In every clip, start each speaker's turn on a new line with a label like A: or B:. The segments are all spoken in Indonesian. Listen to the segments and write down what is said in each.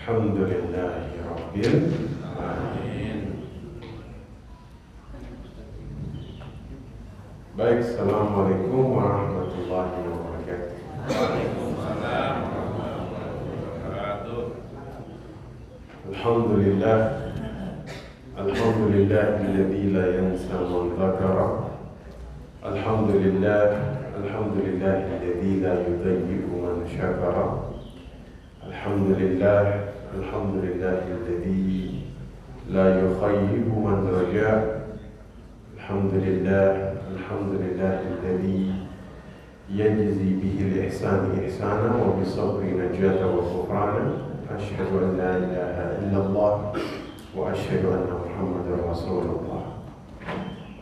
A: Alhamdulillahi Rabbil Alamin. Baik, Assalamualaikum warahmatullahi wabarakatuh.
B: Waalaikumsalam warahmatullahi wabarakatuh.
A: Alhamdulillah, alhamdulillahilladzi la yansa man dzakara. Alhamdulillah, alhamdulillahilladzi la yudayyi'u man syakara. Alhamdulillah, alhamdulillahilladzi la yukhayyibu man raja. Alhamdulillah, alhamdulillahilladzi yajzi bihi al-ihsana ihsana wa bis-sabri najata wa ghufrana. Asyhadu an la ilaha illallah wa asyhadu anna Muhammadar Rasulullah.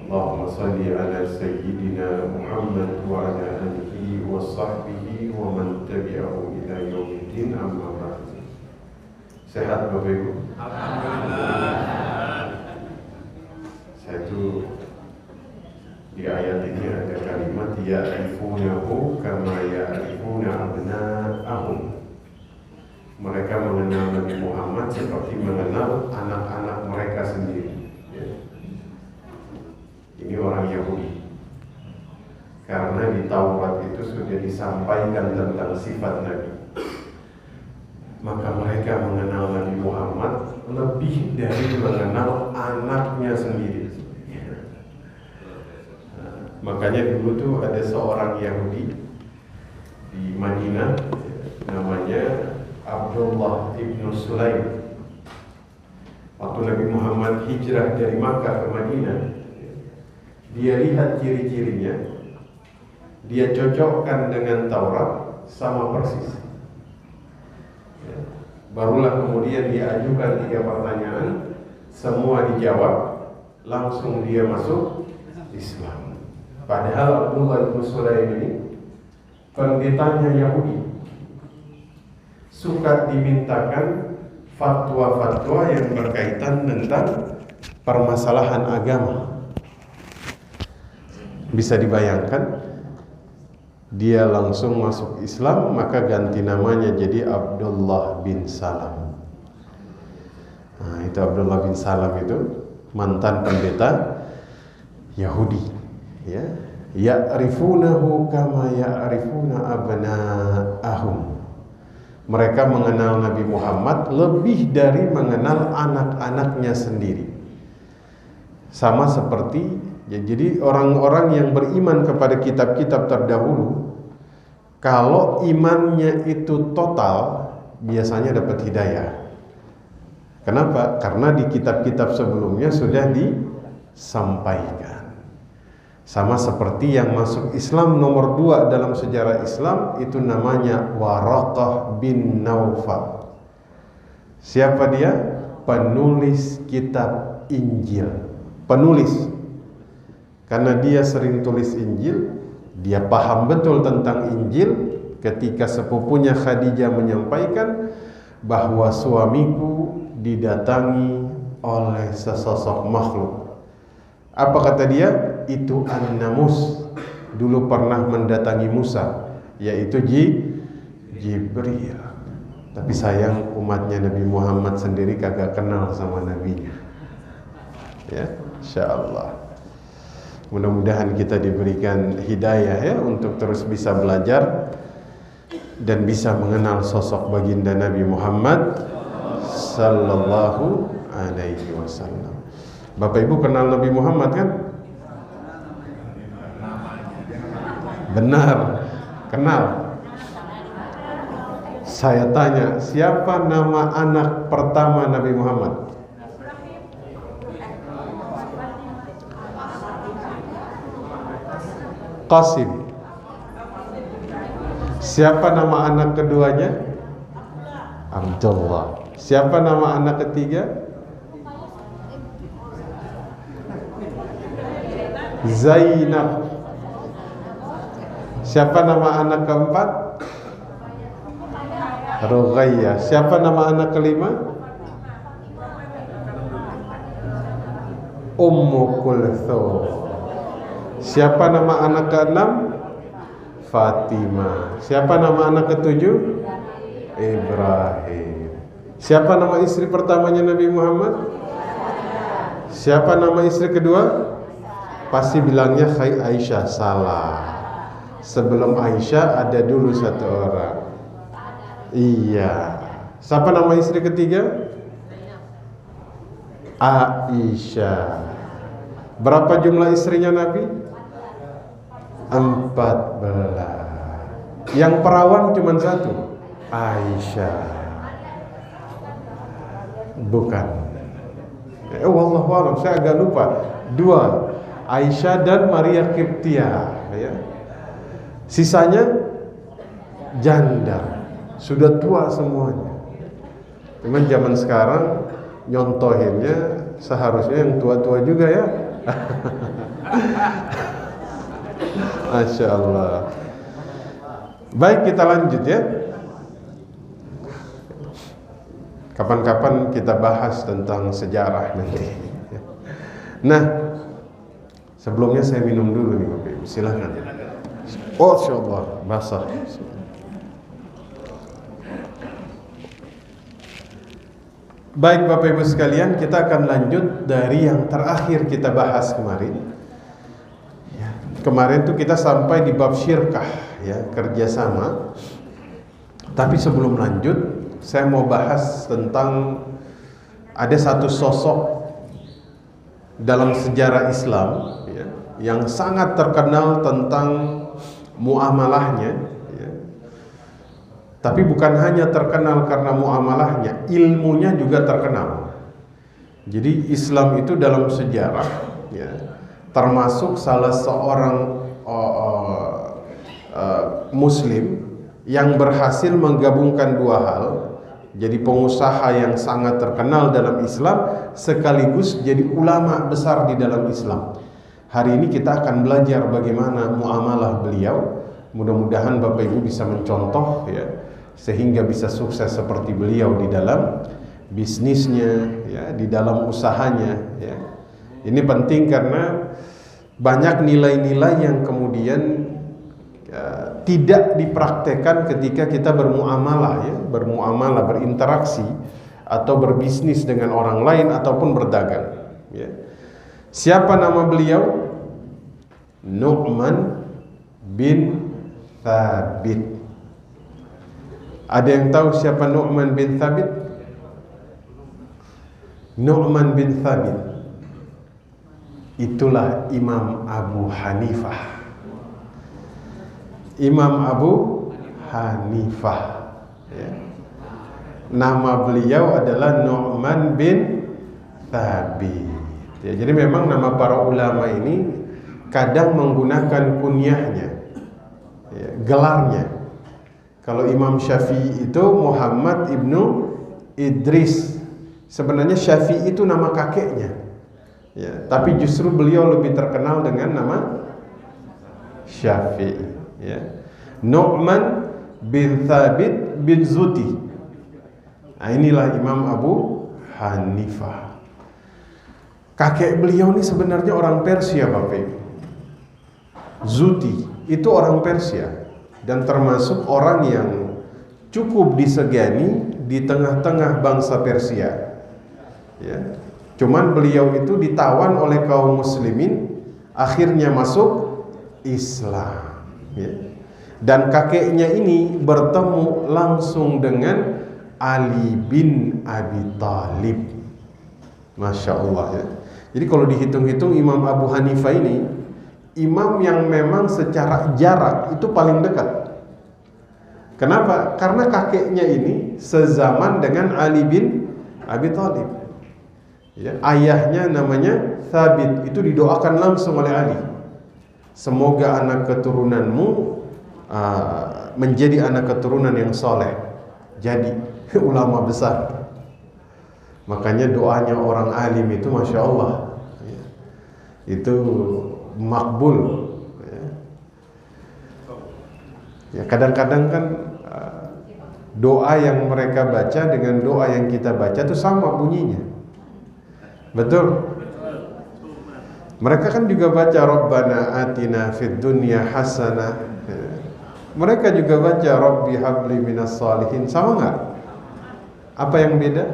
A: Allahumma salli ala sayyidina Muhammad wa ala alihi wa sahbihi wa man tabi'ahu ila yaumiddin, amma ba'd. Sehat Bapak Ibu?
B: Alhamdulillah.
A: Saya tuh di ayat ini ada kalimat ya'rifunahu kama ya'rifuna abna'ahum. Mereka mengenal Nabi Muhammad seperti mengenal anak-anak mereka sendiri. Ini orang Yahudi. Karena di Taurat itu sudah disampaikan tentang sifat Nabi. Maka mereka mengenal Nabi Muhammad lebih dari mengenal anaknya sendiri. Makanya dulu tuh ada seorang Yahudi di Madinah, namanya Abdullah ibnu Sulaim. Waktu Nabi Muhammad hijrah dari Makkah ke Madinah, dia lihat ciri-cirinya, dia cocokkan dengan Taurat sama persis. Barulah kemudian diajukan 3 pertanyaan, semua dijawab, langsung dia masuk Islam. Padahal Abdullah bin Sulaim ini pendetanya Yahudi, suka dimintakan fatwa-fatwa yang berkaitan tentang permasalahan agama. Bisa dibayangkan, dia langsung masuk Islam, maka ganti namanya jadi Abdullah bin Salam. Nah, itu Abdullah bin Salam itu mantan pendeta Yahudi. Ya, ya'rifunahu kama ya'rifuna abna'ahum. Mereka mengenal Nabi Muhammad lebih dari mengenal anak-anaknya sendiri. Sama seperti jadi orang-orang yang beriman kepada kitab-kitab terdahulu, kalau imannya itu total, biasanya dapat hidayah. Kenapa? Karena di kitab-kitab sebelumnya sudah disampaikan. Sama seperti yang masuk Islam nomor 2 dalam sejarah Islam, itu namanya Waraqah bin Naufal. Siapa dia? Penulis kitab Injil. Penulis. Karena dia sering tulis Injil, dia paham betul tentang Injil. Ketika sepupunya Khadijah menyampaikan bahwa suamiku didatangi oleh sesosok makhluk, apa kata dia? Itu An-Namus, dulu pernah mendatangi Musa, yaitu Jibril. Tapi sayang umatnya Nabi Muhammad sendiri kagak kenal sama nabinya. Ya, insyaallah. Mudah-mudahan kita diberikan hidayah ya untuk terus bisa belajar dan bisa mengenal sosok baginda Nabi Muhammad sallallahu alaihi wasallam. Bapak Ibu kenal Nabi Muhammad kan? Benar, kenal. Saya tanya, siapa nama anak pertama Nabi Muhammad? Qasim. Siapa nama anak keduanya? Abdullah. Siapa nama anak ketiga? Zainab. Siapa nama anak keempat? Ruqayyah. Siapa nama anak kelima? Ummu Kulthum. Siapa nama anak keenam? Fatimah. Siapa nama anak ketujuh? Ibrahim. Siapa nama istri pertamanya Nabi Muhammad? Siapa nama istri kedua? Pasti bilangnya Aisyah. Salah. Sebelum Aisyah ada dulu satu orang. Iya. Siapa nama istri ketiga? Aisyah. Berapa jumlah istrinya Nabi? 14. Yang perawan cuma satu, Aisyah. Bukan. Wallahu a'lam, saya agak lupa. 2, Aisyah dan Maria Qibtiyah, ya. Sisanya janda, sudah tua semuanya. Cuman zaman sekarang nyontohinnya seharusnya yang tua-tua juga ya. Masya Allah. Baik, kita lanjut ya. Kapan-kapan kita bahas tentang sejarah nanti. Nah, sebelumnya saya minum dulu nih Bapak Ibu, silakan. Oh, insyaallah basah. Baik Bapak Ibu sekalian, kita akan lanjut dari yang terakhir kita bahas kemarin. Kemarin tuh kita sampai di bab syirkah, ya, kerjasama. Tapi sebelum lanjut, saya mau bahas tentang ada satu sosok dalam sejarah Islam, ya, yang sangat terkenal tentang muamalahnya, ya. Tapi bukan hanya terkenal karena muamalahnya, ilmunya juga terkenal. Jadi Islam itu dalam sejarah, ya, termasuk salah seorang Muslim yang berhasil menggabungkan dua hal. Jadi pengusaha yang sangat terkenal dalam Islam sekaligus jadi ulama besar di dalam Islam. Hari ini kita akan belajar bagaimana muamalah beliau. Mudah-mudahan Bapak Ibu bisa mencontoh, ya, sehingga bisa sukses seperti beliau di dalam bisnisnya, ya, di dalam usahanya, ya. Ini penting karena banyak nilai-nilai yang kemudian tidak dipraktekkan ketika kita bermuamalah, ya, bermuamalah, berinteraksi atau berbisnis dengan orang lain ataupun berdagang, ya. Siapa nama beliau? Nu'man bin Thabit. Ada yang tahu siapa Nu'man bin Thabit? Nu'man bin Thabit itulah Imam Abu Hanifah. Imam Abu Hanifah, ya. Nama beliau adalah Nu'man bin Thabit, ya. Jadi memang nama para ulama ini kadang menggunakan kunyahnya, ya, gelarnya. Kalau Imam Syafi'i itu Muhammad ibnu Idris. Sebenarnya Syafi'i itu nama kakeknya, ya, tapi justru beliau lebih terkenal dengan nama Syafi'i, ya. Nu'man bin Thabit bin Zuti. Nah, inilah Imam Abu Hanifah. Kakek beliau ini sebenarnya orang Persia, Bapak Ibu. Zuti itu orang Persia dan termasuk orang yang cukup disegani di tengah-tengah bangsa Persia, ya. Cuman beliau itu ditawan oleh kaum muslimin, akhirnya masuk Islam, ya. Dan kakeknya ini bertemu langsung dengan Ali bin Abi Thalib. Masya Allah, ya. Jadi kalau dihitung-hitung Imam Abu Hanifah ini imam yang memang secara jarak itu paling dekat. Kenapa? Karena kakeknya ini sezaman dengan Ali bin Abi Thalib, ya. Ayahnya namanya Thabit, itu didoakan langsung oleh Ali. Semoga anak keturunanmu menjadi anak keturunan yang soleh, jadi ulama besar. Makanya doanya orang alim itu Masya Allah, ya, itu makbul, ya. Ya, kadang-kadang kan doa yang mereka baca dengan doa yang kita baca itu sama bunyinya. Betul? Mereka kan juga baca Rabbana atina fid dunya hasanah, ya. Mereka juga baca Rabbi habli minas salihin, sama enggak?
C: Apa yang beda?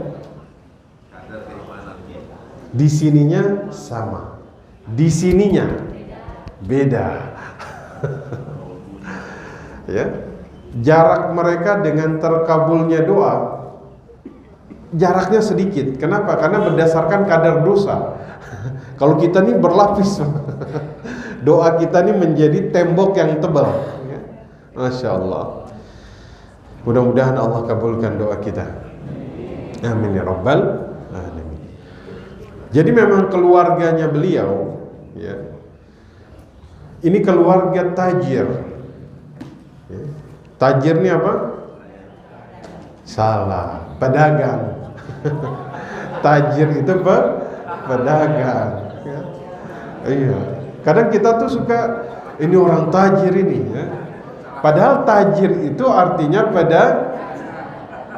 C: Di sininya sama, di sininya beda. Ya, jarak mereka dengan terkabulnya doa jaraknya sedikit. Kenapa? Karena berdasarkan kadar dosa. Kalau kita nih berlapis, doa kita nih menjadi tembok yang tebal. Masya Allah. Mudah-mudahan Allah kabulkan doa kita. Amin ya rabbal alamin. Jadi memang keluarganya beliau, ya, ini keluarga tajir. Ya. Tajir ini apa? Salah, pedagang. Tajir itu pedagang. Ya. Iya. Kadang kita tuh suka ini orang tajir ini. Ya. Padahal tajir itu artinya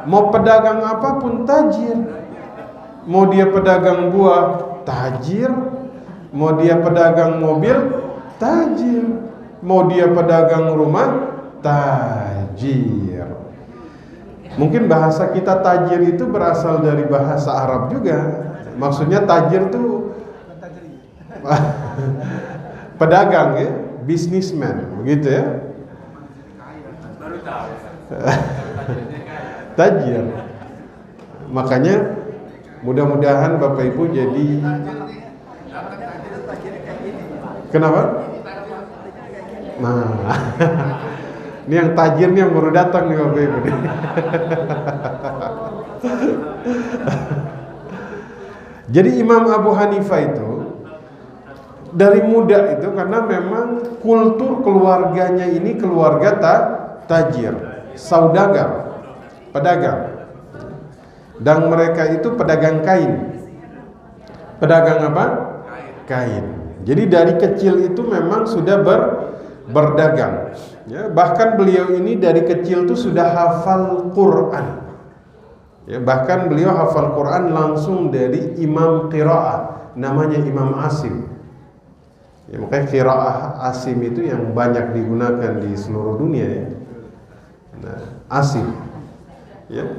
C: mau pedagang apapun tajir. Mau dia pedagang buah, tajir. Mau dia pedagang mobil, tajir. Mau dia pedagang rumah, tajir. Mungkin bahasa kita tajir itu berasal dari bahasa Arab juga. Maksudnya tajir itu pedagang ya, businessman, begitu ya. Tajir. Makanya mudah-mudahan Bapak Ibu jadi kenapa? Nah, ini yang tajir nih yang baru datang nih Bapak Ibu. Jadi Imam Abu Hanifah itu dari muda itu karena memang kultur keluarganya ini keluarga tajir, saudagar, pedagang. Dan mereka itu pedagang kain. Pedagang apa? Kain. Jadi dari kecil itu memang sudah berdagang. Ya, bahkan beliau ini dari kecil itu sudah hafal Quran. Ya, bahkan beliau hafal Quran langsung dari imam qiraah, namanya Imam Asim. Ya, makanya qiraah Asim itu yang banyak digunakan di seluruh dunia ya. Nah, Asim. Ya.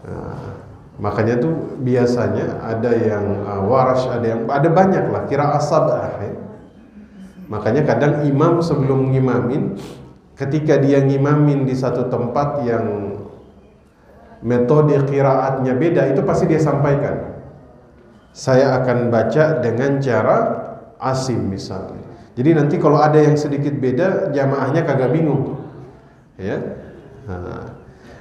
C: Nah, makanya tuh biasanya ada yang Warash, ada banyak lah qiraah sab'ah ya. Makanya kadang imam sebelum ngimamin, ketika dia ngimamin di satu tempat yang metode qiraatnya beda, itu pasti dia sampaikan, saya akan baca dengan cara Asim misalnya. Jadi nanti kalau ada yang sedikit beda, jamaahnya kagak bingung ya. Nah,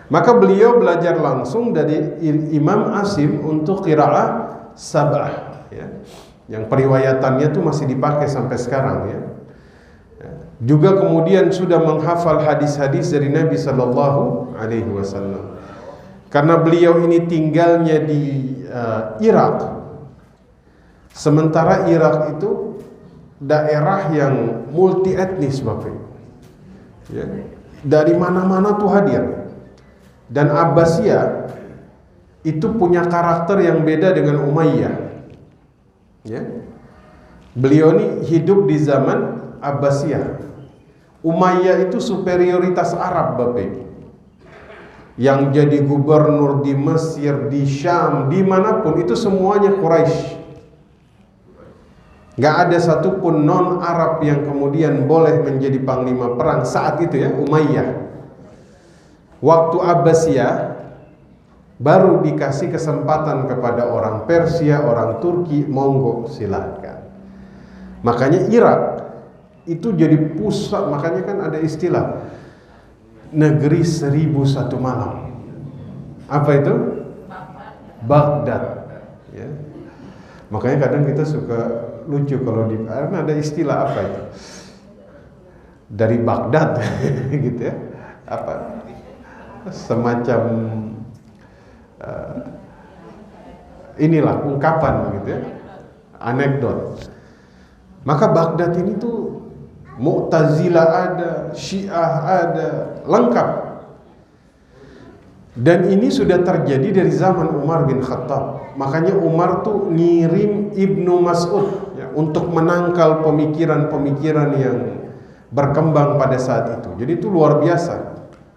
C: maka beliau belajar langsung dari Imam Asim untuk qiraah sab'ah ya. Yang periwayatannya tuh masih dipakai sampai sekarang ya. Juga kemudian sudah menghafal hadis-hadis dari Nabi sallallahu alaihi wasallam. Karena beliau ini tinggalnya di Irak. Sementara Irak itu daerah yang multi etnis Bapak Ibu. Ya. Dari mana-mana tuh hadir. Dan Abbasiyah itu punya karakter yang beda dengan Umayyah. Ya. Beliau ini hidup di zaman Abbasiyah. Umayyah itu superioritas Arab Bapak Ibu. Yang jadi gubernur di Mesir, di Syam, dimanapun itu semuanya Quraisy. Gak ada satupun non Arab yang kemudian boleh menjadi panglima perang saat itu ya, Umayyah. Waktu Abbasiyah baru dikasih kesempatan kepada orang Persia, orang Turki, monggo silakan. Makanya Irak itu jadi pusat, makanya kan ada istilah negeri 1001 malam. Apa itu? Baghdad. Ya. Makanya kadang kita suka lucu kalau karena ada istilah apa itu? Dari Baghdad gitu ya. Apa? Semacam inilah ungkapan gitu ya, anekdot. Maka Baghdad ini tuh Mu'tazilah ada, Syiah ada, lengkap. Dan ini sudah terjadi dari zaman Umar bin Khattab. Makanya Umar tuh ngirim Ibnu Mas'ud ya, untuk menangkal pemikiran-pemikiran yang berkembang pada saat itu. Jadi itu luar biasa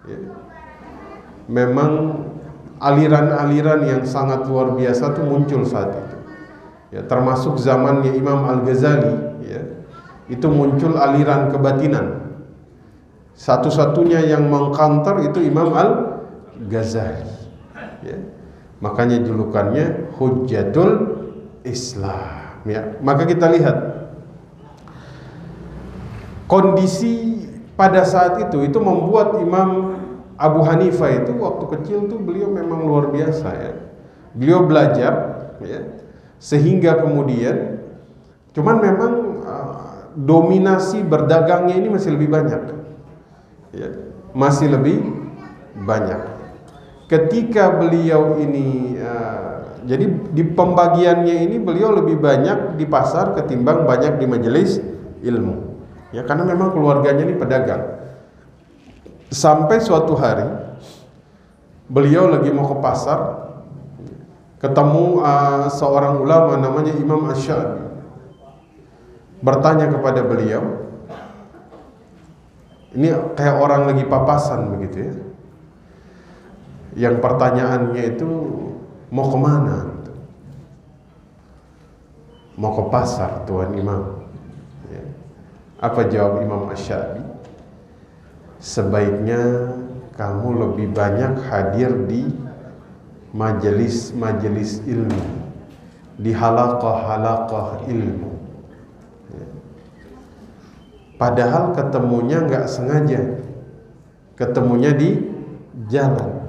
C: ya. Memang aliran-aliran yang sangat luar biasa tuh muncul saat itu. Ya, termasuk zamannya Imam Al-Ghazali, ya, itu muncul aliran kebatinan. Satu-satunya yang mengcounter itu Imam Al-Ghazali. Ya. Makanya julukannya Hujjatul Islam. Ya. Maka kita lihat kondisi pada saat itu membuat Imam Abu Hanifah itu waktu kecil tuh beliau memang luar biasa, ya. Beliau belajar, ya, sehingga kemudian cuman memang dominasi berdagangnya ini masih lebih banyak, ya, masih lebih banyak. Ketika beliau ini jadi di pembagiannya ini beliau lebih banyak di pasar ketimbang banyak di majelis ilmu, ya, karena memang keluarganya ini pedagang. Sampai suatu hari beliau lagi mau ke pasar, ketemu seorang ulama namanya Imam Asy-Sya'bi, bertanya kepada beliau, ini kayak orang lagi papasan begitu, ya. Yang pertanyaannya itu mau kemana? Mau ke pasar, Tuan Imam, ya. Apa jawab Imam Asy-Sya'bi? Sebaiknya kamu lebih banyak hadir di majelis-majelis ilmu, di halaqah-halaqah ilmu. Ya. Padahal ketemunya nggak sengaja, ketemunya di jalan.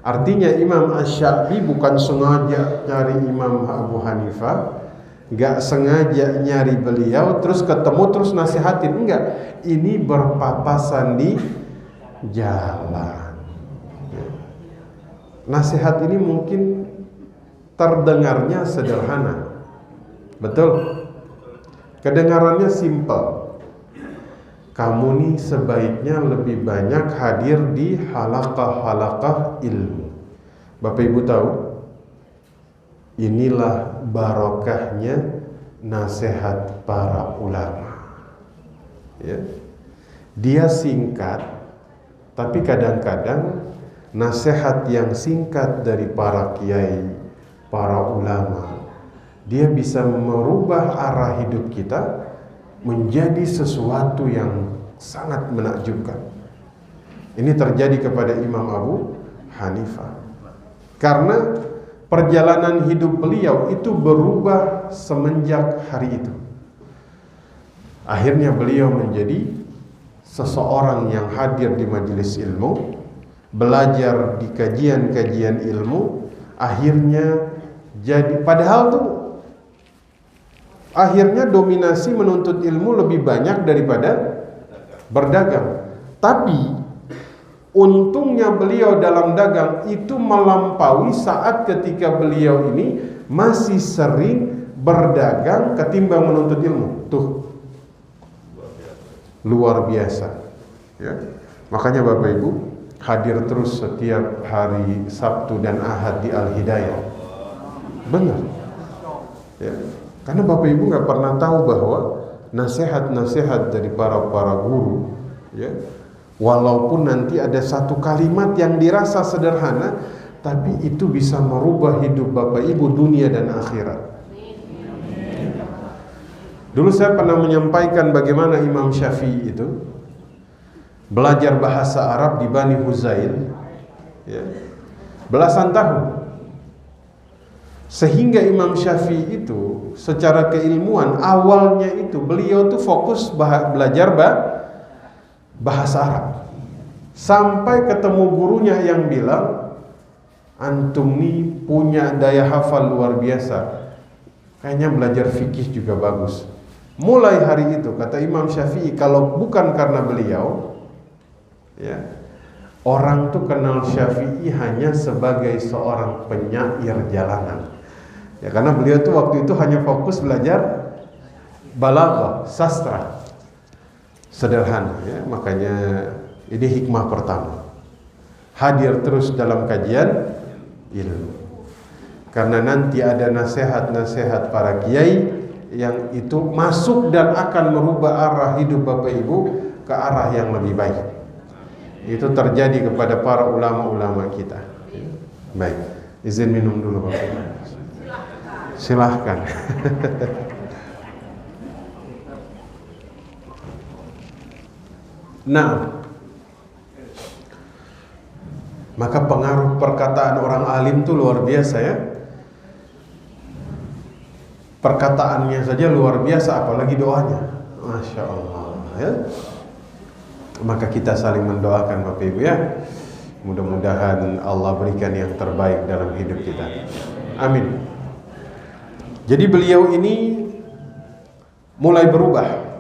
C: Artinya Imam Asy-Sya'bi bukan sengaja nyari Imam Abu Hanifah, nggak sengaja nyari beliau terus ketemu terus nasihatin, enggak. Ini berpapasan di jalan. Nasihat ini mungkin terdengarnya sederhana, betul, kedengarannya simpel. Kamu nih sebaiknya lebih banyak hadir di halaqah-halaqah ilmu. Bapak Ibu tahu, inilah barokahnya nasihat para ulama, ya. Dia singkat, tapi kadang-kadang nasihat yang singkat dari para kiai, para ulama, dia bisa merubah arah hidup kita menjadi sesuatu yang sangat menakjubkan. Ini terjadi kepada Imam Abu Hanifah karena perjalanan hidup beliau itu berubah semenjak hari itu. Akhirnya beliau menjadi seseorang yang hadir di majelis ilmu, belajar di kajian-kajian ilmu, akhirnya jadi, padahal tuh akhirnya dominasi menuntut ilmu lebih banyak daripada berdagang. Tapi untungnya beliau dalam dagang itu melampaui saat ketika beliau ini masih sering berdagang ketimbang menuntut ilmu. Tuh, luar biasa, ya. Makanya Bapak Ibu hadir terus setiap hari Sabtu dan Ahad di Al-Hidayah. Benar, ya. Karena Bapak Ibu nggak pernah tahu bahwa nasihat-nasihat dari para guru, ya, walaupun nanti ada satu kalimat yang dirasa sederhana, tapi itu bisa merubah hidup Bapak Ibu dunia dan akhirat. Dulu saya pernah menyampaikan bagaimana Imam Syafi'i itu belajar bahasa Arab di Bani Huzail, ya, belasan tahun. Sehingga Imam Syafi'i itu secara keilmuan awalnya itu beliau tuh fokus belajar bahasa Arab. Sampai ketemu gurunya yang bilang, antum nih punya daya hafal luar biasa, kayaknya belajar fikih juga bagus. Mulai hari itu kata Imam Syafi'i, kalau bukan karena beliau, ya, orang tuh kenal Syafi'i hanya sebagai seorang penyair jalanan. Ya, karena beliau tuh waktu itu hanya fokus belajar balaghah, sastra sederhana, ya. Makanya ini hikmah pertama, hadir terus dalam kajian ilmu, karena nanti ada nasihat-nasihat para kiai yang itu masuk dan akan merubah arah hidup Bapak Ibu ke arah yang lebih baik. Itu terjadi kepada para ulama-ulama kita. Baik, izin minum dulu Bapak. Silahkan. Nah, maka pengaruh perkataan orang alim itu luar biasa ya. Perkataannya saja luar biasa, apalagi doanya. Masya Allah ya. Maka kita saling mendoakan Bapak Ibu ya. Mudah-mudahan Allah berikan yang terbaik dalam hidup kita. Amin. Jadi beliau ini mulai berubah.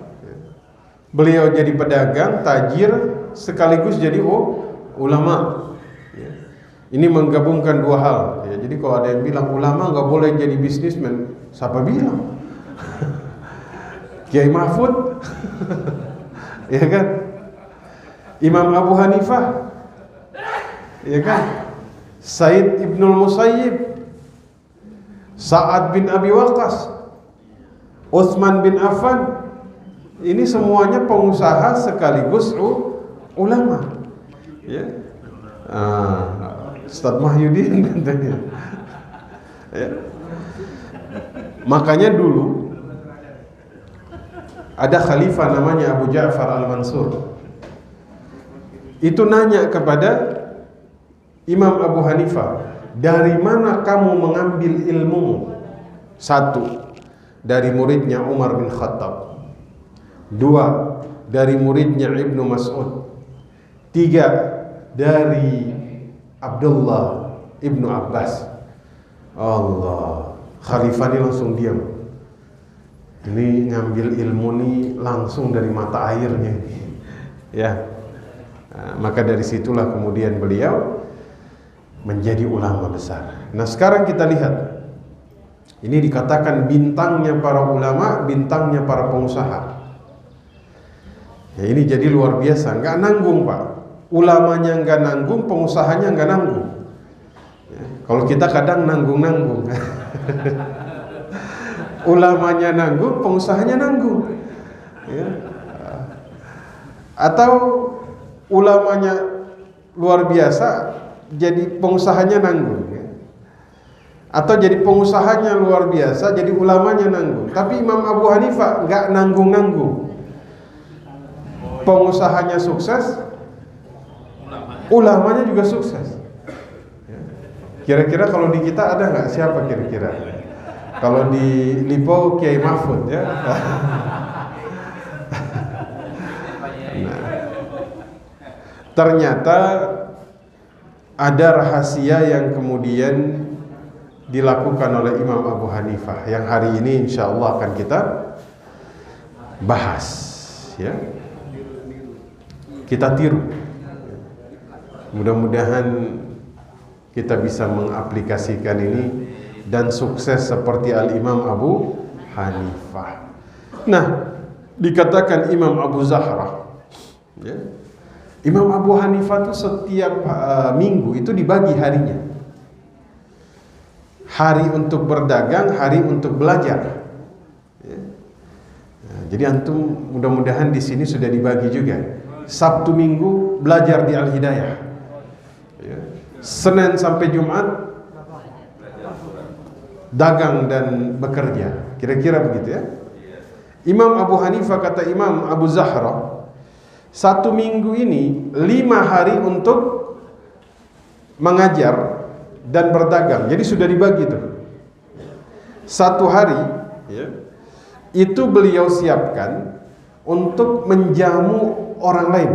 C: Beliau jadi pedagang, tajir, sekaligus jadi ulama. Ini menggabungkan dua hal. Jadi kalau ada yang bilang ulama nggak boleh jadi bisnismen, siapa bilang? Kiai Mahfud, ya kan? Imam Abu Hanifah, ya kan? Said Ibnul Musayyib, Sa'ad bin Abi Waqqas, Utsman bin Affan. Ini semuanya pengusaha sekaligus ulama. Ya. Ustaz Mahyudin katanya. Ya. Makanya dulu ada khalifah namanya Abu Ja'far Al-Mansur. Itu nanya kepada Imam Abu Hanifah, dari mana kamu mengambil ilmu? Satu, dari muridnya Umar bin Khattab. Dua, dari muridnya Ibnu Mas'ud. Tiga, dari Abdullah Ibnu Abbas. Allah, khalifah ini langsung diam. Ini ngambil ilmu nih langsung dari mata airnya. Ya, maka dari situlah kemudian beliau menjadi ulama besar. Nah sekarang kita lihat, ini dikatakan bintangnya para ulama, bintangnya para pengusaha. Ya ini jadi luar biasa, nggak nanggung Pak. Ulamanya nggak nanggung, pengusahanya nggak nanggung. Ya, kalau kita kadang nanggung-nanggung. Ulamanya nanggung, pengusahanya nanggung. Ya. Atau ulamanya luar biasa, jadi pengusahanya nanggung. Ya. Atau jadi pengusahanya luar biasa, jadi ulamanya nanggung. Tapi Imam Abu Hanifah nggak nanggung-nanggung. Pengusahanya sukses, ulamanya juga sukses. Kira-kira kalau di kita ada nggak? Siapa kira-kira? Kalau di Lipo Kiai Mahfud ya. Nah, ternyata ada rahasia yang kemudian dilakukan oleh Imam Abu Hanifah yang hari ini insya Allah akan kita bahas ya. Kita tiru. Mudah-mudahan kita bisa mengaplikasikan ini dan sukses seperti Al-Imam Abu Hanifah. Nah, dikatakan Imam Abu Zahra ya. Imam Abu Hanifah itu setiap minggu itu dibagi harinya. Hari untuk berdagang, hari untuk belajar ya. Nah, jadi antum mudah-mudahan di sini sudah dibagi juga. Sabtu Minggu belajar di Al-Hidayah ya. Senin sampai Jumat dagang dan bekerja. Kira-kira begitu ya. Imam Abu Hanifah, kata Imam Abu Zahra, satu minggu ini 5 hari untuk mengajar dan berdagang. Jadi sudah dibagi tuh. Satu hari ya, itu beliau siapkan untuk menjamu orang lain.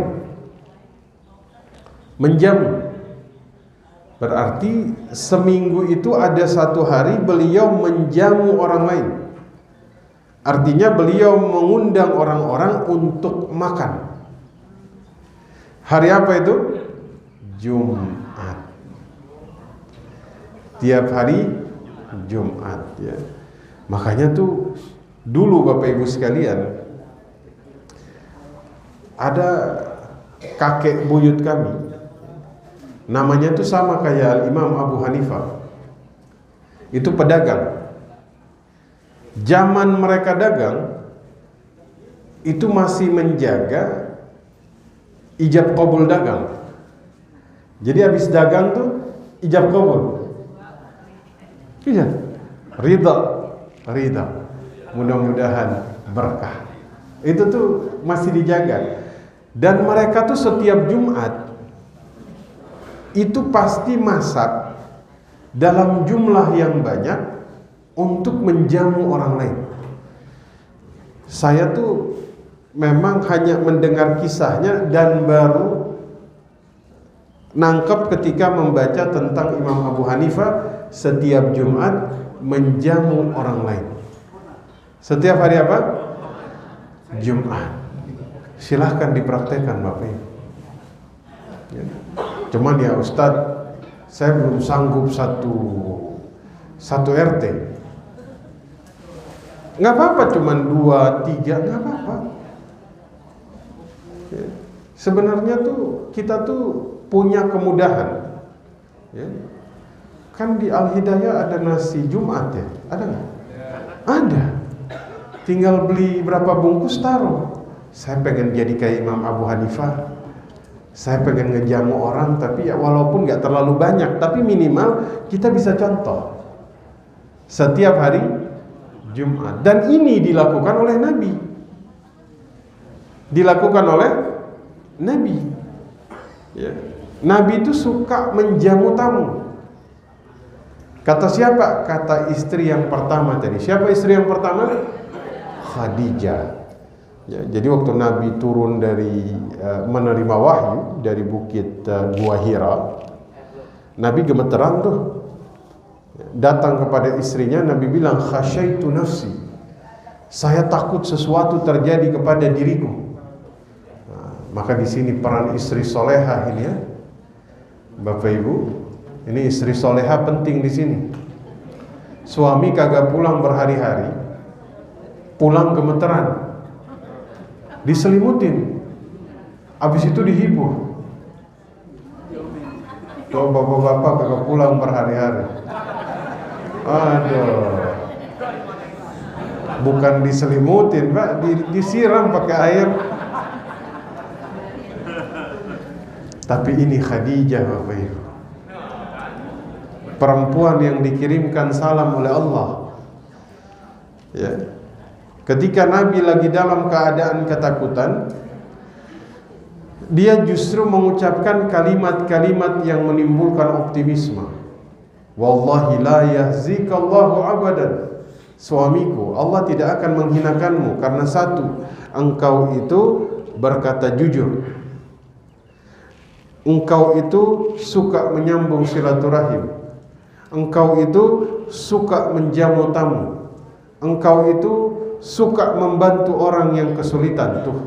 C: Menjamu berarti seminggu itu ada satu hari beliau menjamu orang lain. Artinya beliau mengundang orang-orang untuk makan. Hari apa itu? Jumat. Tiap hari Jumat ya. Makanya tuh dulu Bapak Ibu sekalian, ada kakek buyut kami, namanya tuh sama kayak Imam Abu Hanifah. Itu pedagang. Zaman mereka dagang itu masih menjaga ijab qabul dagang. Jadi habis dagang tuh ijab kabul. Iya. Ridha. Mudah-mudahan berkah. Itu tuh masih dijaga. Dan mereka tuh setiap Jumat itu pasti masak dalam jumlah yang banyak untuk menjamu orang lain. Saya tuh memang hanya mendengar kisahnya dan baru nangkep ketika membaca tentang Imam Abu Hanifah setiap Jumat menjamu orang lain. Setiap hari apa? Jumat. Silahkan dipraktekkan Bapak Ibu. Ya. Cuman ya Ustadz, saya belum sanggup satu RT. Nggak apa-apa, cuman 2, 3, nggak apa-apa. Ya. Sebenarnya tuh kita tuh punya kemudahan. Ya. Kan di Al-Hidayah ada nasi Jumat ya, ada nggak? Ada. Tinggal beli berapa bungkus taruh. Saya pengen jadi kayak Imam Abu Hanifah. Saya pengen ngejamu orang, tapi ya walaupun nggak terlalu banyak, tapi minimal kita bisa contoh setiap hari Jumat. Dan ini dilakukan oleh Nabi. Dilakukan oleh Nabi. Ya. Nabi itu suka menjamu tamu. Kata siapa? Kata istri yang pertama tadi. Siapa istri yang pertama? Khadijah. Ya, jadi waktu Nabi turun dari menerima wahyu dari bukit Gua Hira, Nabi gemeteran tuh. Datang kepada istrinya, Nabi bilang, khasyaitu nafsi. Saya takut sesuatu terjadi kepada diriku. Nah, maka di sini peran istri solehah ini ya, Bapak Ibu, ini istri solehah penting di sini. Suami kagak pulang berhari-hari, pulang gemeteran. Diselimutin, habis itu dihibur. Tuh bapak-bapak kagak pulang berhari-hari. Aduh, bukan diselimutin Pak, disiram pakai air. Tapi ini Khadijah Bapak Ibu, perempuan yang dikirimkan salam oleh Allah. Ya. Ketika Nabi lagi dalam keadaan ketakutan, dia justru mengucapkan kalimat-kalimat yang menimbulkan optimisme. Wallahi la yahzikallahu abadan. Suamiku, Allah tidak akan menghinakanmu karena satu, engkau itu berkata jujur. Engkau itu suka menyambung silaturahim. Engkau itu suka menjamu tamu. Engkau itu suka membantu orang yang kesulitan. Tuh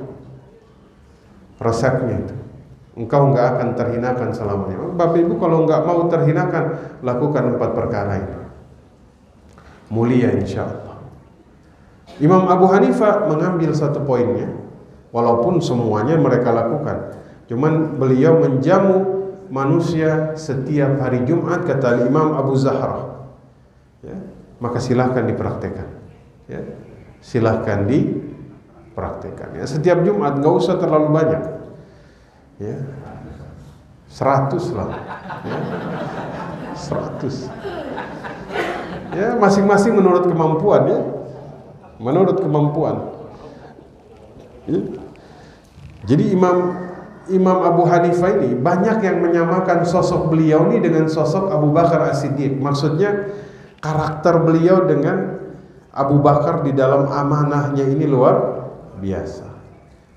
C: resepnya itu. Engkau nggak akan terhinakan selamanya. Bapak Ibu kalau nggak mau terhinakan, lakukan 4 perkara ini. Mulia insya Allah. Imam Abu Hanifah mengambil 1 poinnya, walaupun semuanya mereka lakukan. Cuman beliau menjamu manusia setiap hari Jumat, kata Imam Abu Zahra. Ya, maka silahkan dipraktekkan. Ya. Silahkan dipraktekkan ya. Setiap Jumat, nggak usah terlalu banyak ya, 100 lah ya. 100 ya, masing-masing menurut kemampuan ya, menurut kemampuan ya. Jadi Imam Abu Hanifah ini banyak yang menyamakan sosok beliau ini dengan sosok Abu Bakar As-Siddiq. Maksudnya karakter beliau dengan Abu Bakar di dalam amanahnya ini luar biasa.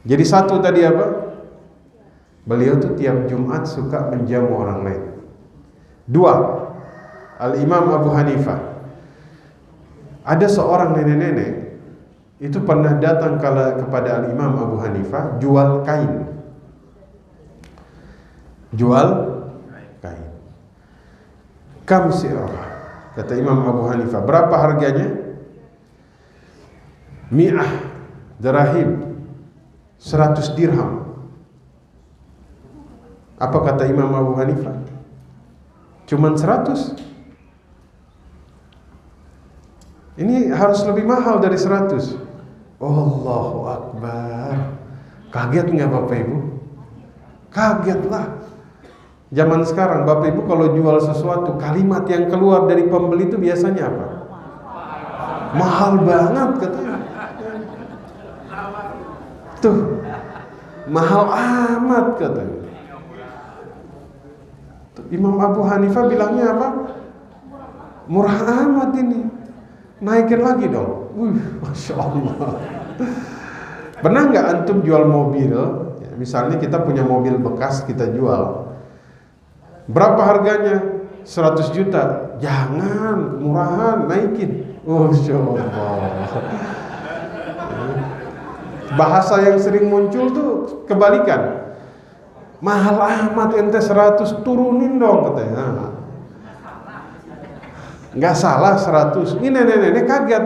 C: Jadi 1 tadi apa? Beliau tuh tiap Jumat suka menjamu orang lain. 2, Al-Imam Abu Hanifah. Ada seorang nenek-nenek itu pernah datang kepada Al-Imam Abu Hanifah jual kain. Jual kain. Kam si'rah, kata Imam Abu Hanifah. Berapa harganya? Mi'ah dirham, 100 dirham. Apa kata Imam Abu Hanifah? Cuman 100. Ini harus lebih mahal dari 100. Allahu Akbar. Kaget nggak Bapak Ibu? Kaget lah. Zaman sekarang Bapak Ibu kalau jual sesuatu, kalimat yang keluar dari pembeli itu biasanya apa? Mahal banget katanya. Tuh, mahal amat katanya. Imam Abu Hanifah bilangnya apa? Murah amat ini, naikin lagi dong. Masya Allah. Pernah nggak antum jual mobil? Ya, misalnya kita punya mobil bekas kita jual. Berapa harganya? 100 juta. Jangan, murahan, naikin. Masya Allah. Bahasa yang sering muncul tuh kebalikan. Mahal amat ente 100, turunin dong katanya. Nggak salah 100. Ini nenek-nenek kaget.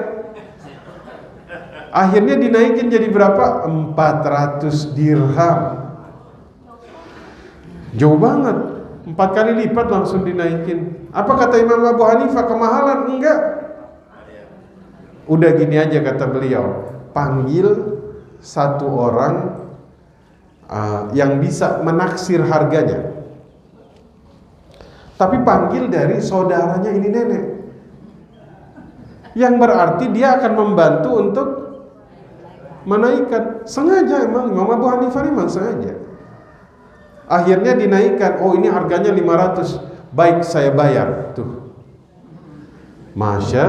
C: Akhirnya dinaikin jadi berapa? 400 dirham. Jauh banget. 4 kali lipat langsung dinaikin. Apa kata Imam Abu Hanifah? Kemahalan? Enggak. Udah gini aja kata beliau, panggil satu orang yang bisa menaksir harganya. Tapi panggil dari saudaranya ini nenek. Yang berarti dia akan membantu untuk menaikkan. Sengaja emang Imam Abu Hanifah memang sengaja. Akhirnya dinaikkan. Oh ini harganya 500. Baik saya bayar. Tuh. Masya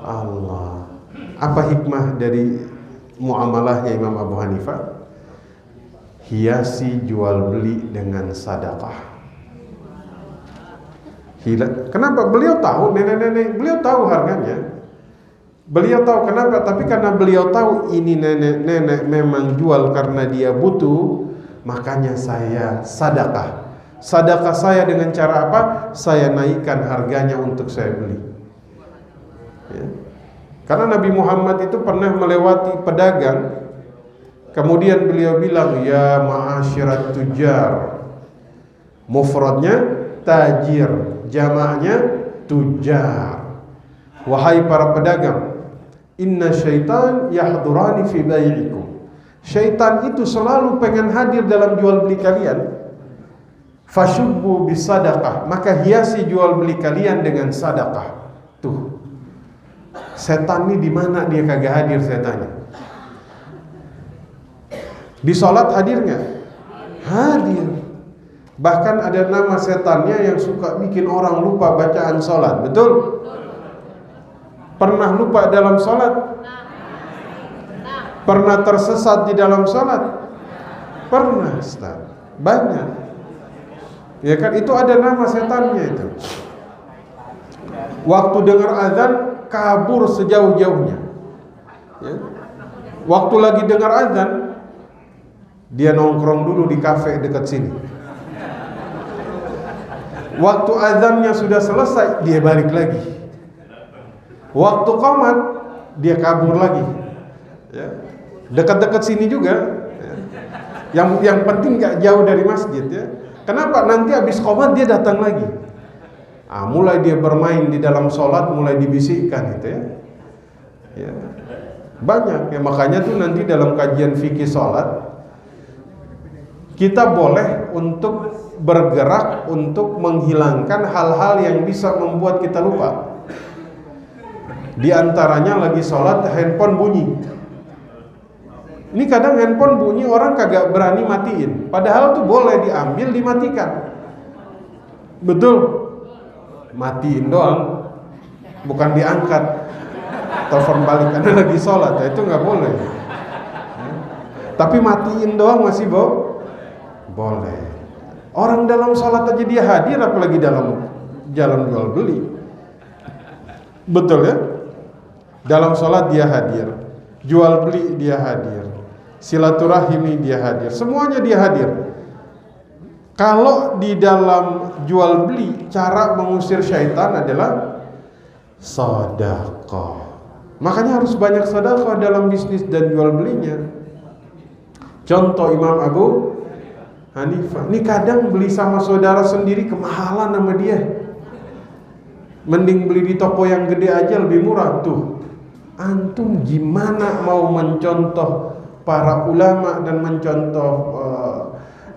C: Allah. Apa hikmah dari muamalahnya Imam Abu Hanifah? Hiasi jual beli dengan sedekah. Kenapa? Beliau tahu, nenek-nenek, beliau tahu harganya. Beliau tahu kenapa? Tapi karena beliau tahu ini nenek-nenek memang jual karena dia butuh, makanya saya sedekah. Sedekah saya dengan cara apa? Saya naikkan harganya untuk saya beli. Ya. Karena Nabi Muhammad itu pernah melewati pedagang, kemudian beliau bilang, ya ma'asyirat tujar. Mufradnya tajir, jamaknya tujar. Wahai para pedagang, inna syaitan yahdurani fi bai'ikum. Syaitan itu selalu pengen hadir dalam jual beli kalian. Fashubbu bisadaqah, maka hiasi jual beli kalian dengan sedekah. Tuh. Setan ini di mana dia kagak hadir, saya tanya. Di sholat hadir nggak? Hadir. Bahkan ada nama setannya yang suka bikin orang lupa bacaan sholat. Betul? Pernah lupa dalam sholat? Pernah tersesat di dalam sholat? Pernah, Ustaz. Banyak. Ya kan, itu ada nama setannya itu. Waktu dengar azan kabur sejauh-jauhnya. Ya. Waktu lagi dengar azan dia nongkrong dulu di kafe dekat sini. Waktu azannya sudah selesai dia balik lagi. Waktu qomat dia kabur lagi. Ya. Dekat-dekat sini juga. Ya. Yang penting nggak jauh dari masjid ya. Kenapa? Nanti habis qomat dia datang lagi. Mulai dia bermain di dalam sholat, mulai dibisikkan itu ya. Ya. Banyak ya, makanya tuh nanti dalam kajian fikih sholat kita boleh untuk bergerak untuk menghilangkan hal-hal yang bisa membuat kita lupa. Di antaranya lagi sholat handphone bunyi. Ini kadang handphone bunyi orang kagak berani matiin. Padahal tuh boleh diambil dimatikan. Betul? Matiin doang, bukan diangkat. Telepon balik karena lagi sholat, itu nggak boleh. Tapi matiin doang masih boleh. Orang dalam sholat aja dia hadir, apalagi dalam jalan jual beli. Betul ya? Dalam sholat dia hadir, jual beli dia hadir, silaturahimi dia hadir, semuanya dia hadir. Kalau di dalam jual beli, cara mengusir syaitan adalah sedekah. Makanya harus banyak sedekah dalam bisnis dan jual belinya. Contoh Imam Abu Hanifah, ini kadang beli sama saudara sendiri kemahalan sama dia. Mending beli di toko yang gede aja lebih murah. Tuh, antum gimana mau mencontoh para ulama dan mencontoh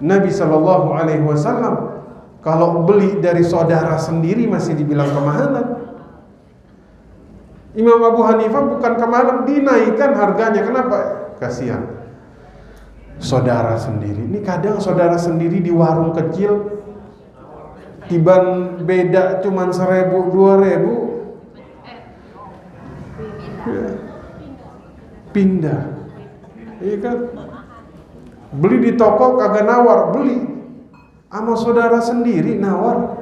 C: Nabi Sallallahu Alaihi Wasallam? Kalau beli dari saudara sendiri masih dibilang kemahalan. Imam Abu Hanifah bukan kemahalan, dinaikkan harganya. Kenapa? Kasihan saudara sendiri. Ini kadang saudara sendiri di warung kecil, tiban beda cuman 1.000 2.000, ya, pindah. Iya kan? Beli di toko kagak nawar, beli sama saudara sendiri nawar.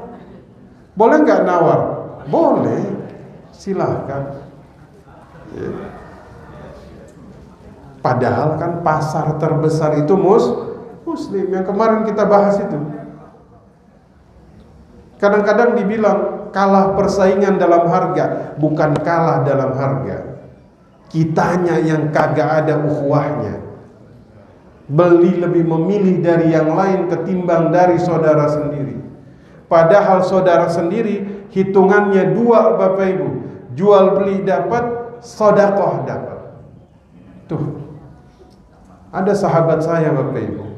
C: Boleh nggak nawar? Boleh, silahkan. Ya. Padahal kan pasar terbesar itu Muslim, yang kemarin kita bahas itu. Kadang-kadang dibilang kalah persaingan dalam harga, bukan kalah dalam harga. Kitanya yang kagak ada ukhuwahnya. Beli lebih memilih dari yang lain ketimbang dari saudara sendiri. Padahal saudara sendiri hitungannya 2, Bapak Ibu. Jual beli dapat, sedekah dapat. Tuh. Ada sahabat saya, Bapak Ibu,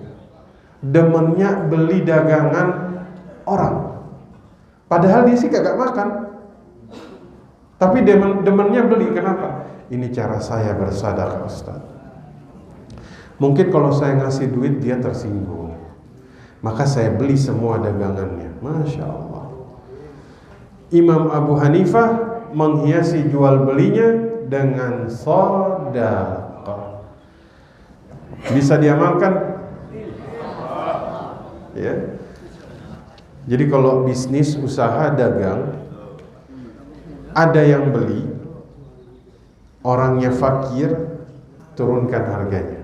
C: demennya beli dagangan orang. Padahal dia sih kagak makan, tapi demennya beli. Kenapa? Ini cara saya bersedekah, Ustaz. Mungkin kalau saya ngasih duit dia tersinggung, maka saya beli semua dagangannya. Masya Allah. Imam Abu Hanifah menghiasi jual belinya dengan sedekah. Bisa diamalkan? Ya. Jadi kalau bisnis, usaha, dagang, ada yang beli, orangnya fakir, turunkan harganya.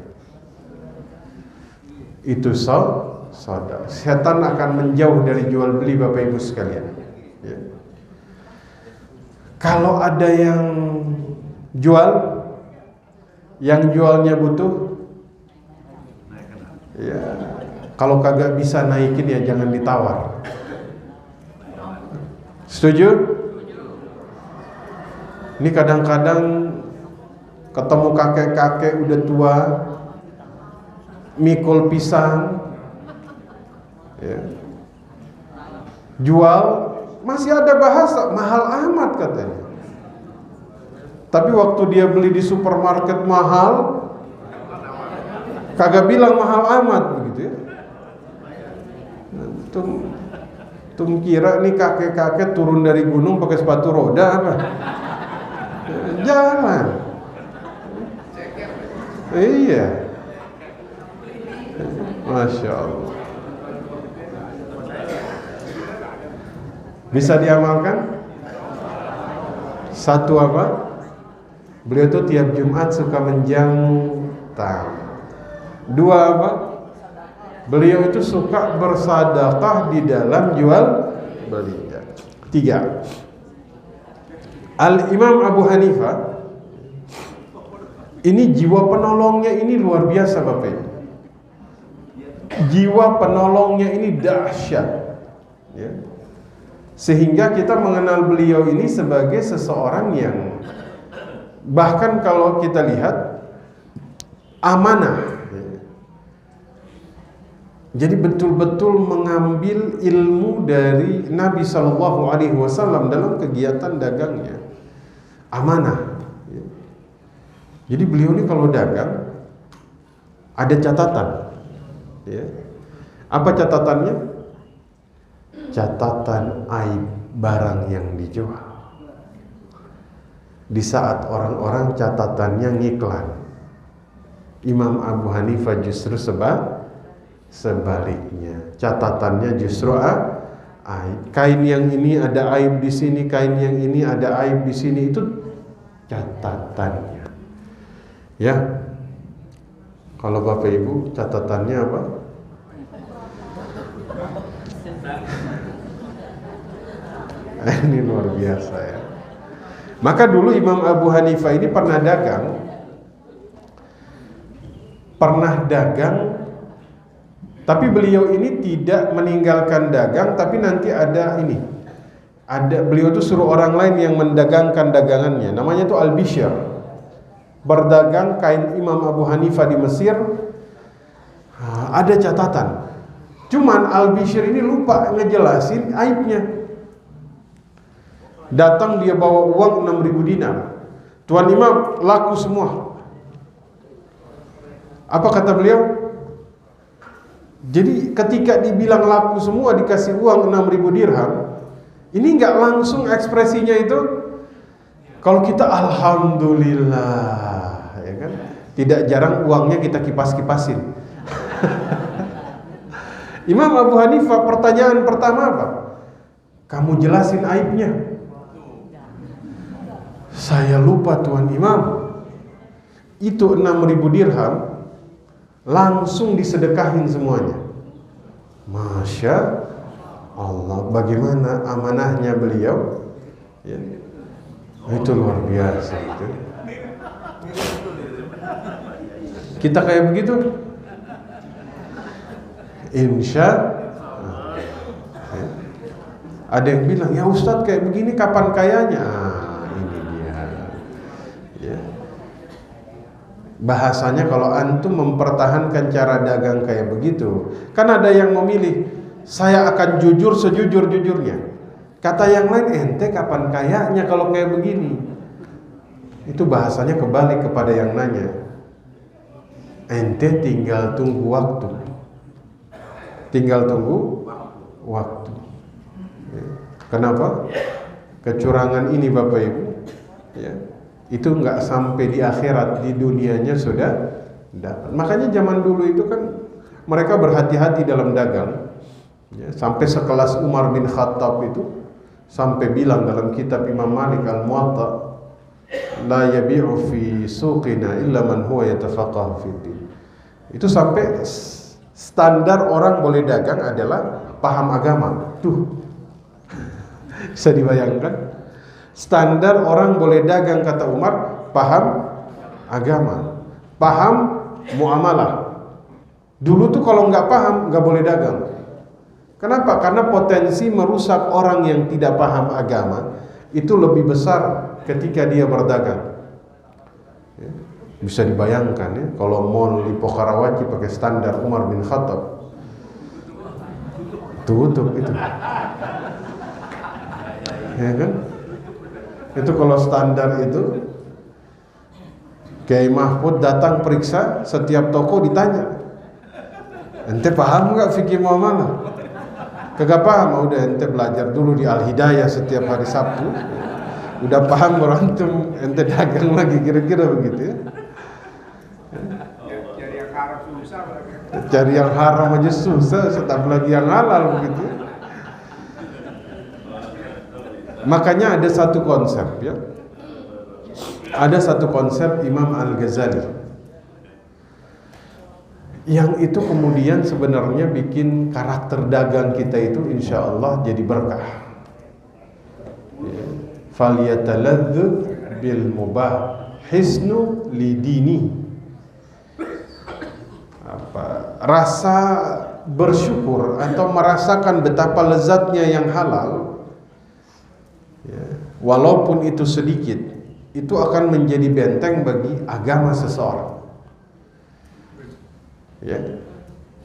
C: Itu sedekah. Setan akan menjauh dari jual beli, Bapak Ibu sekalian. Ya. Kalau ada yang jual, yang jualnya butuh, ya, kalau kagak bisa naikin ya jangan ditawar. Setuju? Ini kadang-kadang ketemu kakek-kakek udah tua, mikul pisang, ya, jual, masih ada bahasa mahal amat katanya. Tapi waktu dia beli di supermarket mahal, kagak bilang mahal amat begitu ya. Tum kira nih kakek-kakek turun dari gunung pakai sepatu roda apa? Jalan. Iya. Masya Allah. Bisa diamalkan? Satu apa? Beliau tuh tiap Jumat suka menjamu tamu. 2 apa? Beliau itu suka bersedekah di dalam jual beli. 3. Al-Imam Abu Hanifah ini jiwa penolongnya ini luar biasa, Bapak Ibu. Jiwa penolongnya ini dahsyat, ya. Sehingga kita mengenal beliau ini sebagai seseorang yang bahkan kalau kita lihat amanah. Jadi betul-betul mengambil ilmu dari Nabi Shallallahu Alaihi Wasallam dalam kegiatan dagangnya, amanah. Jadi beliau ini kalau dagang ada catatan, ya. Apa catatannya? Catatan aib barang yang dijual. Di saat orang-orang catatannya ngiklan, Imam Abu Hanifah justru sebaliknya, catatannya justru aib. Kain yang ini ada aib di sini, kain yang ini ada aib di sini, itu catatannya. Ya. Kalau Bapak Ibu catatannya apa? Ini luar biasa ya. Maka dulu Imam Abu Hanifah ini pernah dagang, tapi beliau ini tidak meninggalkan dagang, tapi nanti ada beliau tuh suruh orang lain yang mendagangkan dagangannya, namanya tuh Al-Bishr, berdagang kain Imam Abu Hanifah di Mesir. Ada catatan, Cuman Al-Bishr ini lupa ngejelasin aibnya. Datang dia bawa uang 6.000 dinar. Tuan Imam, laku semua. Apa kata beliau? Jadi ketika dibilang laku semua, dikasih uang 6.000 dirham, ini nggak langsung ekspresinya itu. Kalau kita alhamdulillah, ya kan? Tidak jarang uangnya kita kipas-kipasin. Imam Abu Hanifah pertanyaan pertama apa? Kamu jelasin aibnya. Saya lupa Tuan Imam. Itu 6.000 dirham langsung disedekahin semuanya. Masya Allah, bagaimana amanahnya beliau? Ya. Itu luar biasa itu. Kita kayak begitu? Insya ada yang bilang, ya Ustadz kayak begini kapan kayanya? Ini dia. Ya. Bahasanya kalau antum mempertahankan cara dagang kayak begitu, kan ada yang memilih, saya akan jujur sejujur-jujurnya. Kata yang lain, ente kapan kayanya kalau kayak begini? Itu bahasanya kebalik kepada yang nanya. Ente tinggal tunggu waktu. Tinggal tunggu waktu. Kenapa? Kecurangan ini Bapak Ibu, ya, itu nggak sampai di akhirat, di dunianya sudah dapat. Makanya zaman dulu itu kan mereka berhati-hati dalam dagang, ya, sampai sekelas Umar bin Khattab itu sampai bilang dalam kitab Imam Malik Al-Muwatta, la yabi'u fi suqina illa man huwa yatafaqahu fi din. Itu sampai standar orang boleh dagang adalah paham agama. Tuh, bisa dibayangkan. Standar orang boleh dagang kata Umar, paham agama, paham muamalah. Dulu tuh kalau nggak paham nggak boleh dagang. Kenapa? Karena potensi merusak orang yang tidak paham agama itu lebih besar ketika dia berdagang. Bisa dibayangkan ya, kalau mall di Pokarawaci pakai standar Umar bin Khattab, tutup itu. Ya kan? Itu kalau standar itu, Kiai Mahfud datang periksa setiap toko ditanya, ente paham nggak fikih muamalah? Kagak paham, udah ente belajar dulu di Al-Hidayah setiap hari Sabtu. Udah paham berantum, ente dagang lagi, kira-kira begitu ya. Cari yang haram aja susah, tetap lagi yang halal begitu. Makanya ada satu konsep ya. Ada satu konsep Imam Al-Ghazali yang itu kemudian sebenarnya bikin karakter dagang kita itu insya Allah jadi berkah. Falyataladzu bil mubah hisnu lidini. Rasa bersyukur atau merasakan betapa lezatnya yang halal, ya, walaupun itu sedikit, itu akan menjadi benteng bagi agama seseorang. Ya.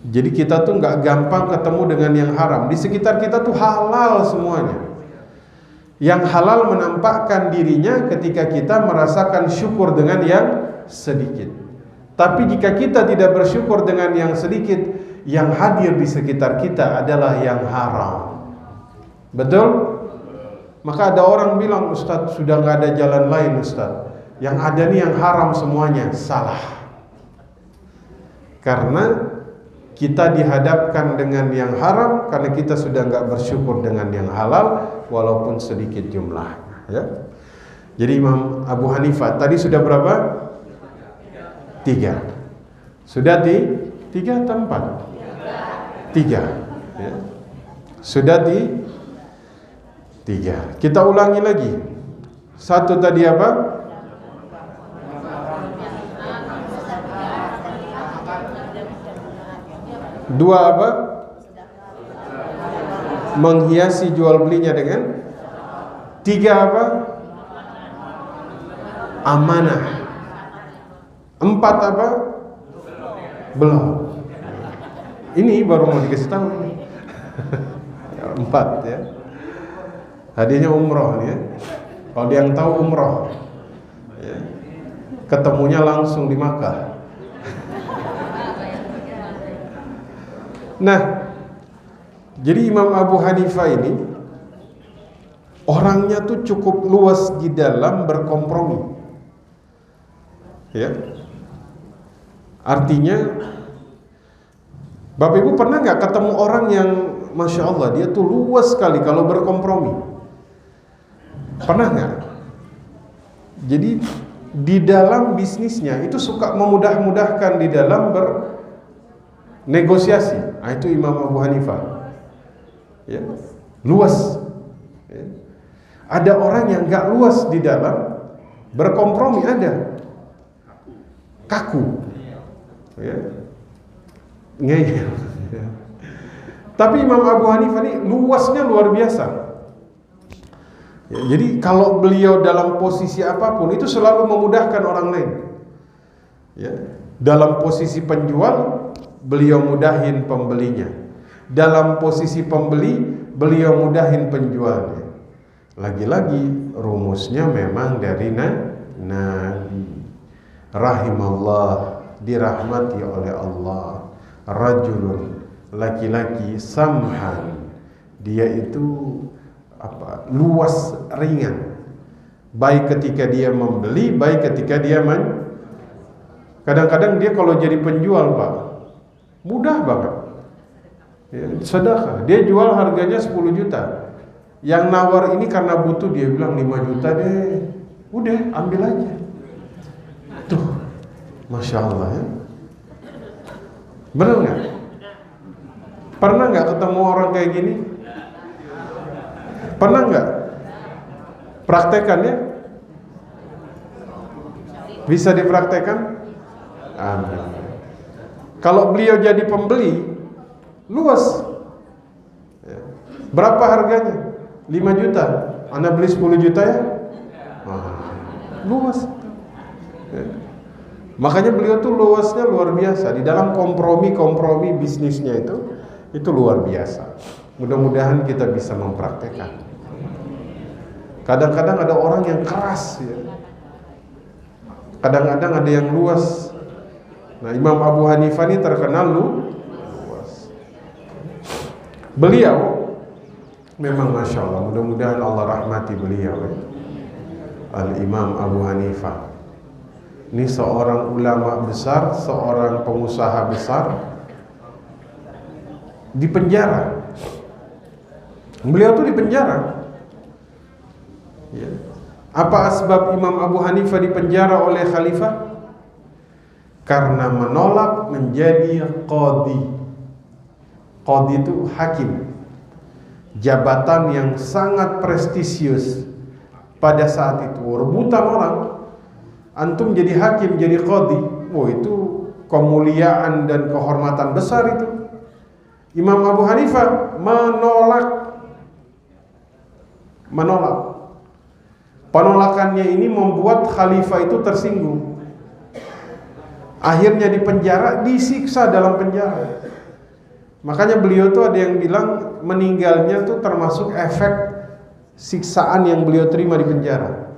C: Jadi kita tuh nggak gampang ketemu dengan yang haram. Di sekitar kita tuh halal semuanya. Yang halal menampakkan dirinya ketika kita merasakan syukur dengan yang sedikit. Tapi jika kita tidak bersyukur dengan yang sedikit, yang hadir di sekitar kita adalah yang haram. Betul? Maka ada orang bilang, Ustadz sudah nggak ada jalan lain Ustadz, yang ada nih yang haram semuanya. Salah. Karena kita dihadapkan dengan yang haram karena kita sudah nggak bersyukur dengan yang halal walaupun sedikit jumlahnya. Ya. Jadi Imam Abu Hanifah tadi sudah berapa? 3. Sudah 3 atau 4? 3. Ya. Sudah 3. Kita ulangi lagi. 1 tadi apa? Dua apa? Menghiasi jual belinya dengan 3 apa? Amanah. 4 apa? Belum. Ini baru mau dikasih tahu nih. 4 ya. Hadiahnya umroh nih ya. Kalau dia yang tahu umroh ya. Ketemunya langsung di Makkah. Nah, jadi Imam Abu Hanifah ini orangnya tuh cukup luas di dalam berkompromi. Ya. Artinya Bapak Ibu pernah nggak ketemu orang yang Masya Allah dia tuh luas sekali kalau berkompromi? Pernah nggak? Jadi di dalam bisnisnya itu suka memudah-mudahkan di dalam bernegosiasi. Nah, itu Imam Abu Hanifah. Ya, luas. Ya. Ada orang yang nggak luas di dalam berkompromi, ada kaku. Ya. Ngeyel. Ya. Tapi Imam Abu Hanifah ini luasnya luar biasa. Ya, jadi kalau beliau dalam posisi apapun itu selalu memudahkan orang lain. Ya, dalam posisi penjual beliau mudahin pembelinya. Dalam posisi pembeli beliau mudahin penjualnya. Lagi-lagi rumusnya memang dari Nabi. Rahimallah, dirahmati oleh Allah. Rajulun, laki-laki samhan, dia itu luas ringan, baik ketika dia membeli, baik ketika dia kadang-kadang dia kalau jadi penjual Pak mudah banget ya, sedekah, dia jual harganya 10 juta, yang nawar ini karena butuh dia bilang 5 juta deh, udah ambil aja tuh, Masya Allah ya. Bener nggak? Pernah nggak ketemu orang kayak gini? Pernah nggak? Praktekan ya? Bisa dipraktekan? Amin. Kalau beliau jadi pembeli, luas. Berapa harganya? 5 juta. Anda beli 10 juta ya? Luas. Makanya beliau tuh luasnya luar biasa di dalam kompromi bisnisnya itu luar biasa. Mudah-mudahan kita bisa mempraktekkan. Kadang-kadang ada orang yang keras ya. Kadang-kadang ada yang luas. Nah, Imam Abu Hanifah ini terkenal luas. Beliau memang Masya Allah, mudah-mudahan Allah rahmati beliau ya. Al-Imam Abu Hanifah ini seorang ulama besar, seorang pengusaha besar, di penjara. Beliau tuh di penjara. Ya. Apa sebab Imam Abu Hanifah di penjara oleh khalifah? Karena menolak menjadi qadhi. Qadhi itu hakim, jabatan yang sangat prestisius pada saat itu. Rebutan orang. Antum jadi hakim, jadi qadhi, itu kemuliaan dan kehormatan besar itu. Imam Abu Hanifah menolak. Penolakannya ini membuat khalifah itu tersinggung. Akhirnya dipenjara, disiksa dalam penjara. Makanya beliau tuh ada yang bilang meninggalnya tuh termasuk efek siksaan yang beliau terima di penjara.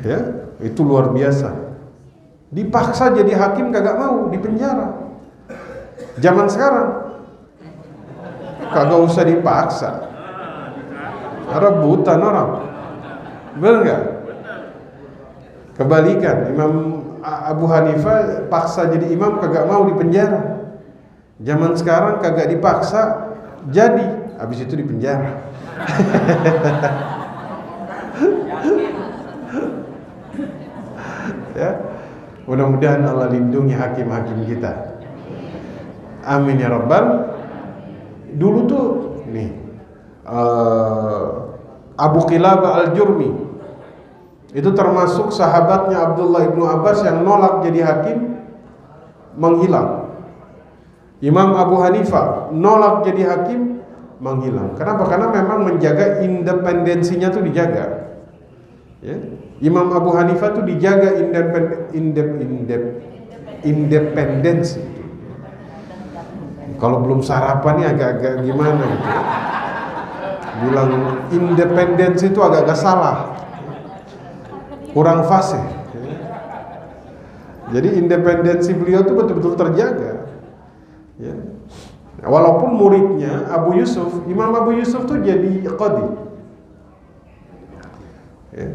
C: Ya. Itu luar biasa. Dipaksa jadi hakim kagak mau, di penjara. Zaman sekarang kagak usah dipaksa. Rebutan orang. Benar enggak? Kebalikan, Imam Abu Hanifah paksa jadi imam kagak mau, di penjara. Zaman sekarang kagak dipaksa jadi, habis itu di penjara. Ya, mudah-mudahan Allah lindungi hakim-hakim kita. Amin ya Rabbal. Dulu tuh nih Abu Qilabah Al-Jurmi itu termasuk sahabatnya Abdullah ibnu Abbas yang nolak jadi hakim, menghilang. Imam Abu Hanifah nolak jadi hakim, menghilang. Kenapa? Karena memang menjaga independensinya tuh dijaga. Ya. Imam Abu Hanifah tuh dijaga independensi. Kalau belum sarapan nih agak-agak gimana gitu. Bilang independensi itu agak-agak salah, kurang fasih. Jadi independensi beliau itu betul-betul terjaga. Ya. Walaupun muridnya Abu Yusuf, Imam Abu Yusuf tuh jadi qadhi. Ya.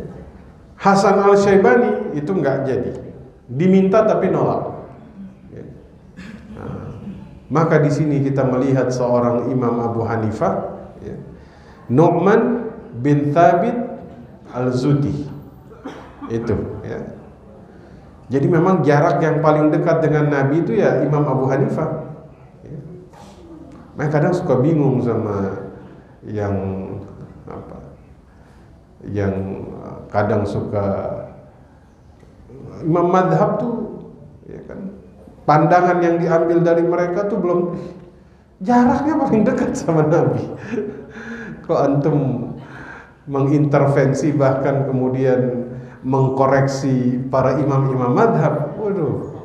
C: Hasan al-Syaibani itu nggak jadi, diminta tapi nolak. Ya. Nah, maka di sini kita melihat seorang Imam Abu Hanifah, ya. Nu'man bin Thabit al-Zudi itu, ya. Jadi memang jarak yang paling dekat dengan Nabi itu ya Imam Abu Hanifah. Ya. Mereka kadang suka bingung sama yang yang kadang suka imam madhab tuh, ya kan, pandangan yang diambil dari mereka tuh belum, jaraknya paling dekat sama Nabi. Kok antum mengintervensi bahkan kemudian mengkoreksi para imam-imam madhab? Waduh,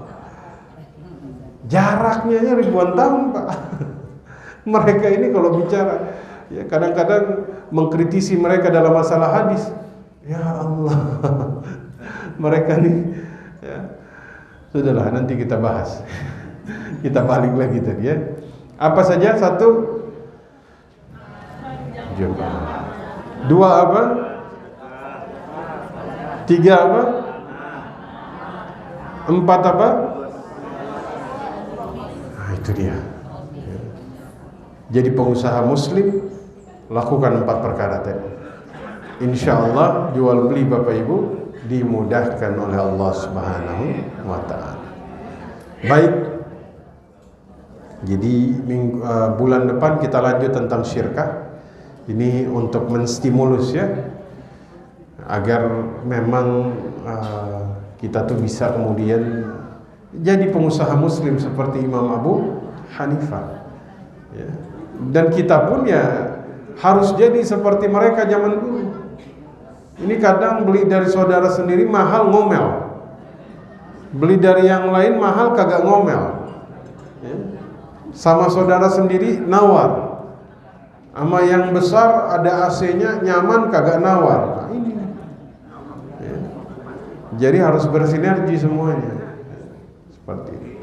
C: jaraknya ribuan tahun, Pak. Mereka ini kalau bicara, ya kadang-kadang mengkritisi mereka dalam masalah hadis. Ya Allah, mereka nih, ya sudahlah, nanti kita bahas. Kita balik lagi tadi, ya. Apa saja? Satu, dua apa? Tiga apa? Empat apa? Nah, itu dia. Jadi pengusaha muslim lakukan 4 perkara tadi. Insya Allah jual beli Bapak Ibu dimudahkan oleh Allah Subhanahu wa Ta'ala. Baik. Jadi bulan depan kita lanjut tentang syirkah. Ini untuk menstimulus, ya, agar memang kita tuh bisa kemudian jadi pengusaha muslim seperti Imam Abu Hanifah, ya. Dan kita pun ya harus jadi seperti mereka zaman dulu. Ini kadang beli dari saudara sendiri mahal ngomel, beli dari yang lain mahal kagak ngomel, ya. Sama saudara sendiri nawar, sama yang besar ada AC-nya nyaman kagak nawar. Nah, ini, ya. Jadi harus bersinergi semuanya, seperti ini.